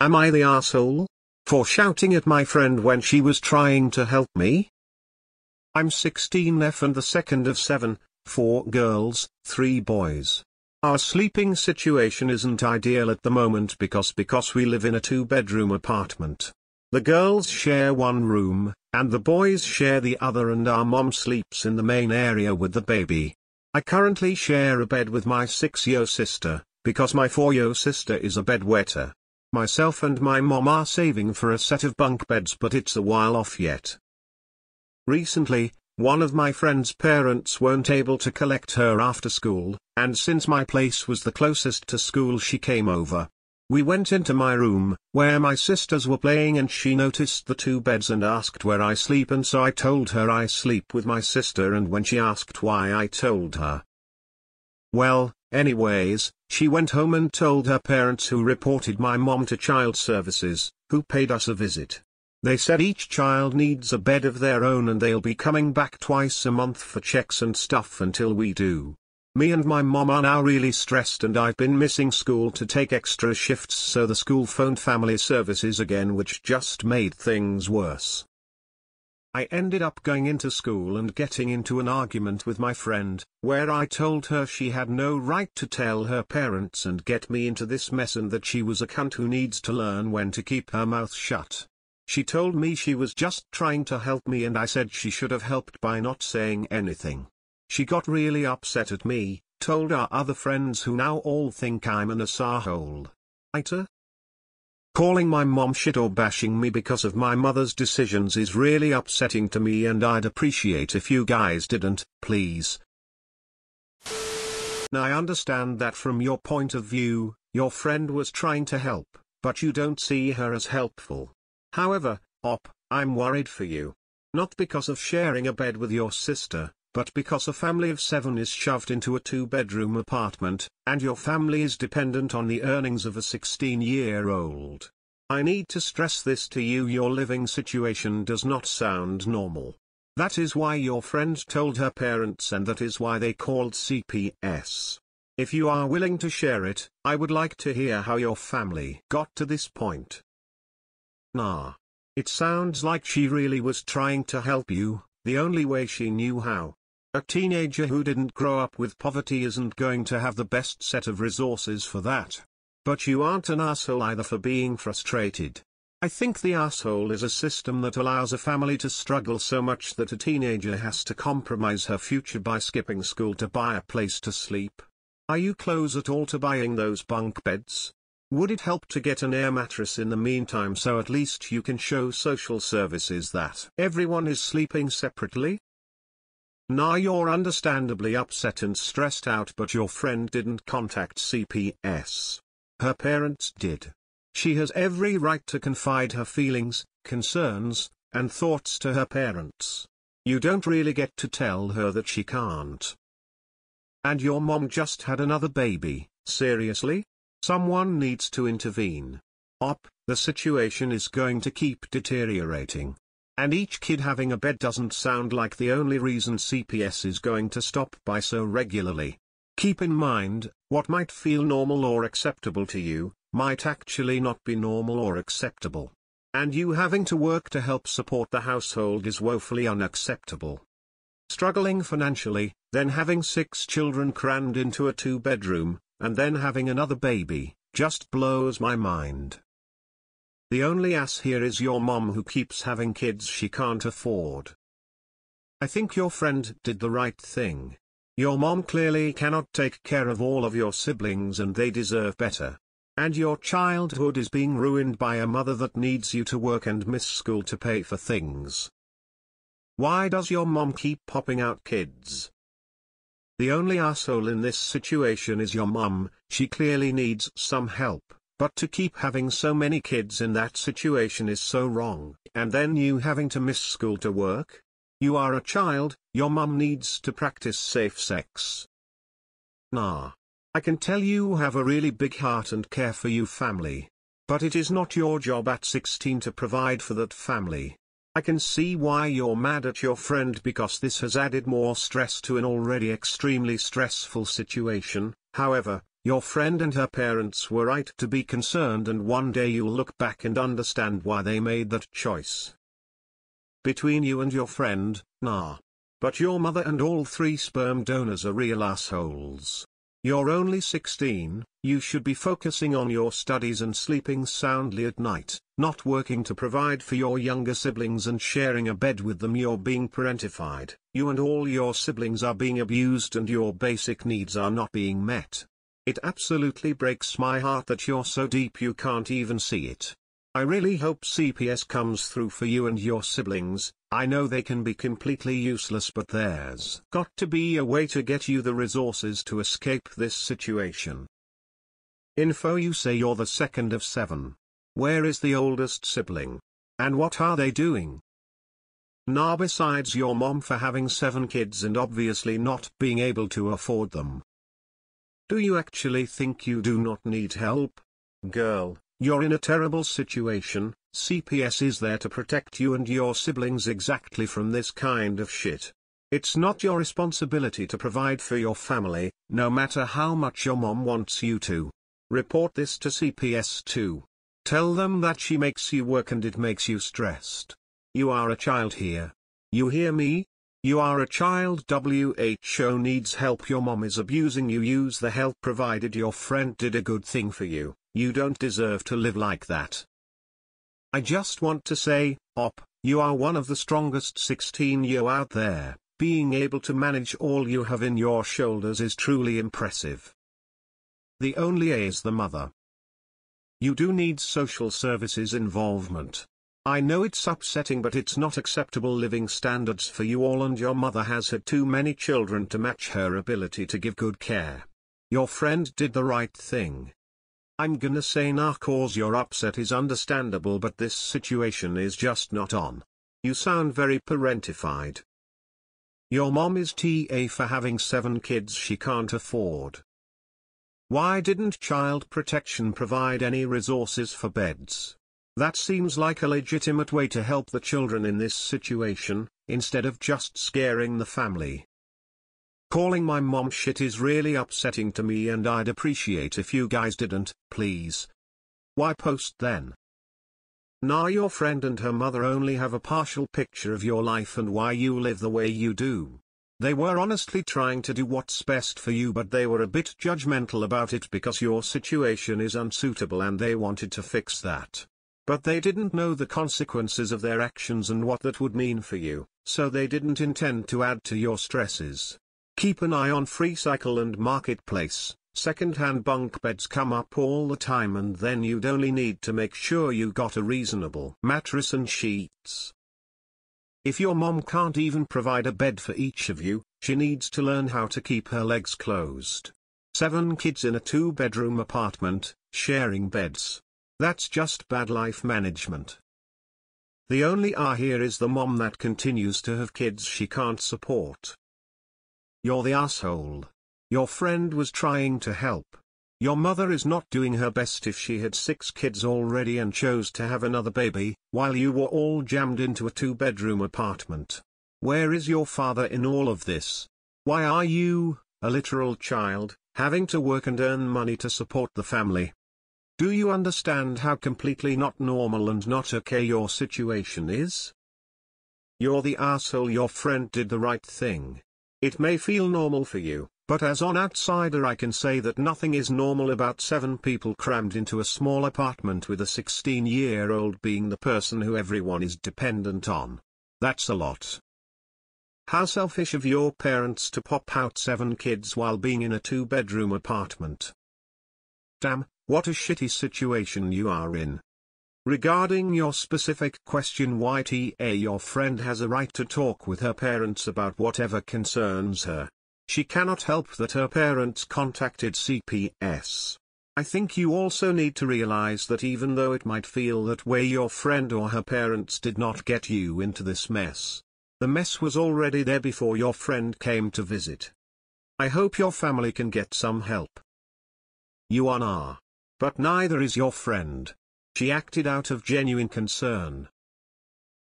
Am I the asshole? For shouting at my friend when she was trying to help me? I'm 16F and the second of 7, 4 girls, 3 boys. Our sleeping situation isn't ideal at the moment because we live in a 2-bedroom apartment. The girls share one room, and the boys share the other, and our mom sleeps in the main area with the baby. I currently share a bed with my 6-year sister, because my 4-year sister is a bedwetter. Myself and my mom are saving for a set of bunk beds, but it's a while off yet. Recently, one of my friend's parents weren't able to collect her after school, and since my place was the closest to school, she came over. We went into my room, where my sisters were playing, and she noticed the 2 beds and asked where I sleep, and so I told her I sleep with my sister, and when she asked why, I told her. Well, anyways, she went home and told her parents, who reported my mom to child services, who paid us a visit. They said each child needs a bed of their own and they'll be coming back twice a month for checks and stuff until we do. Me and my mom are now really stressed, and I've been missing school to take extra shifts, so the school phoned family services again, which just made things worse. I ended up going into school and getting into an argument with my friend, where I told her she had no right to tell her parents and get me into this mess, and that she was a cunt who needs to learn when to keep her mouth shut. She told me she was just trying to help me, and I said she should have helped by not saying anything. She got really upset at me, told our other friends, who now all think I'm an asshole. AITA? Calling my mom shit or bashing me because of my mother's decisions is really upsetting to me, and I'd appreciate if you guys didn't, please. Now I understand that from your point of view, your friend was trying to help, but you don't see her as helpful. However, I'm worried for you. Not because of sharing a bed with your sister, but because a family of 7 is shoved into a 2-bedroom apartment, and your family is dependent on the earnings of a 16-year-old. I need to stress this to you: your living situation does not sound normal. That is why your friend told her parents, and that is why they called CPS. If you are willing to share it, I would like to hear how your family got to this point. Nah. It sounds like she really was trying to help you, the only way she knew how. A teenager who didn't grow up with poverty isn't going to have the best set of resources for that. But you aren't an asshole either for being frustrated. I think the asshole is a system that allows a family to struggle so much that a teenager has to compromise her future by skipping school to buy a place to sleep. Are you close at all to buying those bunk beds? Would it help to get an air mattress in the meantime, so at least you can show social services that everyone is sleeping separately? Now you're understandably upset and stressed out, but your friend didn't contact CPS. Her parents did. She has every right to confide her feelings, concerns, and thoughts to her parents. You don't really get to tell her that she can't. And your mom just had another baby, seriously? Someone needs to intervene. The situation is going to keep deteriorating. And each kid having a bed doesn't sound like the only reason CPS is going to stop by so regularly. Keep in mind, what might feel normal or acceptable to you, might actually not be normal or acceptable. And you having to work to help support the household is woefully unacceptable. Struggling financially, then having 6 children crammed into a 2-bedroom, and then having another baby, just blows my mind. The only ass here is your mom, who keeps having kids she can't afford. I think your friend did the right thing. Your mom clearly cannot take care of all of your siblings, and they deserve better. And your childhood is being ruined by a mother that needs you to work and miss school to pay for things. Why does your mom keep popping out kids? The only asshole in this situation is your mom. She clearly needs some help, but to keep having so many kids in that situation is so wrong. And then you having to miss school to work? You are a child, your mom needs to practice safe sex. Nah. I can tell you have a really big heart and care for you family. But it is not your job at 16 to provide for that family. I can see why you're mad at your friend, because this has added more stress to an already extremely stressful situation. However, your friend and her parents were right to be concerned, and one day you'll look back and understand why they made that choice. Between you and your friend, nah. But your mother and all 3 sperm donors are real assholes. You're only 16, you should be focusing on your studies and sleeping soundly at night, not working to provide for your younger siblings and sharing a bed with them. You're being parentified, you and all your siblings are being abused, and your basic needs are not being met. It absolutely breaks my heart that you're so deep you can't even see it. I really hope CPS comes through for you and your siblings. I know they can be completely useless, but there's got to be a way to get you the resources to escape this situation. Info: you say you're the second of 7. Where is the oldest sibling? And what are they doing? Nah, besides your mom for having 7 kids and obviously not being able to afford them. Do you actually think you do not need help? Girl, you're in a terrible situation. CPS is there to protect you and your siblings exactly from this kind of shit. It's not your responsibility to provide for your family, no matter how much your mom wants you to. Report this to CPS too. Tell them that she makes you work and it makes you stressed. You are a child here. You hear me? You are a child. WHO needs help. Your mom is abusing you. Use the help provided. Your friend did a good thing for you. You don't deserve to live like that. I just want to say, you are one of the strongest 16-year out there. Being able to manage all you have in your shoulders is truly impressive. The only A is the mother. You do need social services involvement. I know it's upsetting, but it's not acceptable living standards for you all, and your mother has had too many children to match her ability to give good care. Your friend did the right thing. I'm gonna say nah, cause your upset is understandable, but this situation is just not on. You sound very parentified. Your mom is TA for having 7 kids she can't afford. Why didn't Child Protection provide any resources for beds? That seems like a legitimate way to help the children in this situation, instead of just scaring the family. Calling my mom shit is really upsetting to me, and I'd appreciate if you guys didn't, please. Why post then? Nah, your friend and her mother only have a partial picture of your life and why you live the way you do. They were honestly trying to do what's best for you, but they were a bit judgmental about it because your situation is unsuitable and they wanted to fix that. But they didn't know the consequences of their actions and what that would mean for you, so they didn't intend to add to your stresses. Keep an eye on Free Cycle and Marketplace. Second-hand bunk beds come up all the time, and then you'd only need to make sure you got a reasonable mattress and sheets. If your mom can't even provide a bed for each of you, she needs to learn how to keep her legs closed. 7 kids in a 2-bedroom apartment, sharing beds. That's just bad life management. The only R here is the mom that continues to have kids she can't support. You're the asshole. Your friend was trying to help. Your mother is not doing her best if she had 6 kids already and chose to have another baby, while you were all jammed into a 2-bedroom apartment. Where is your father in all of this? Why are you, a literal child, having to work and earn money to support the family? Do you understand how completely not normal and not okay your situation is? You're the asshole. Your friend did the right thing. It may feel normal for you, but as an outsider I can say that nothing is normal about 7 people crammed into a small apartment with a 16-year-old being the person who everyone is dependent on. That's a lot. How selfish of your parents to pop out 7 kids while being in a 2-bedroom apartment. Damn, what a shitty situation you are in. Regarding your specific question, YTA, your friend has a right to talk with her parents about whatever concerns her. She cannot help that her parents contacted CPS. I think you also need to realize that even though it might feel that way, your friend or her parents did not get you into this mess. The mess was already there before your friend came to visit. I hope your family can get some help. You are not. But neither is your friend. She acted out of genuine concern,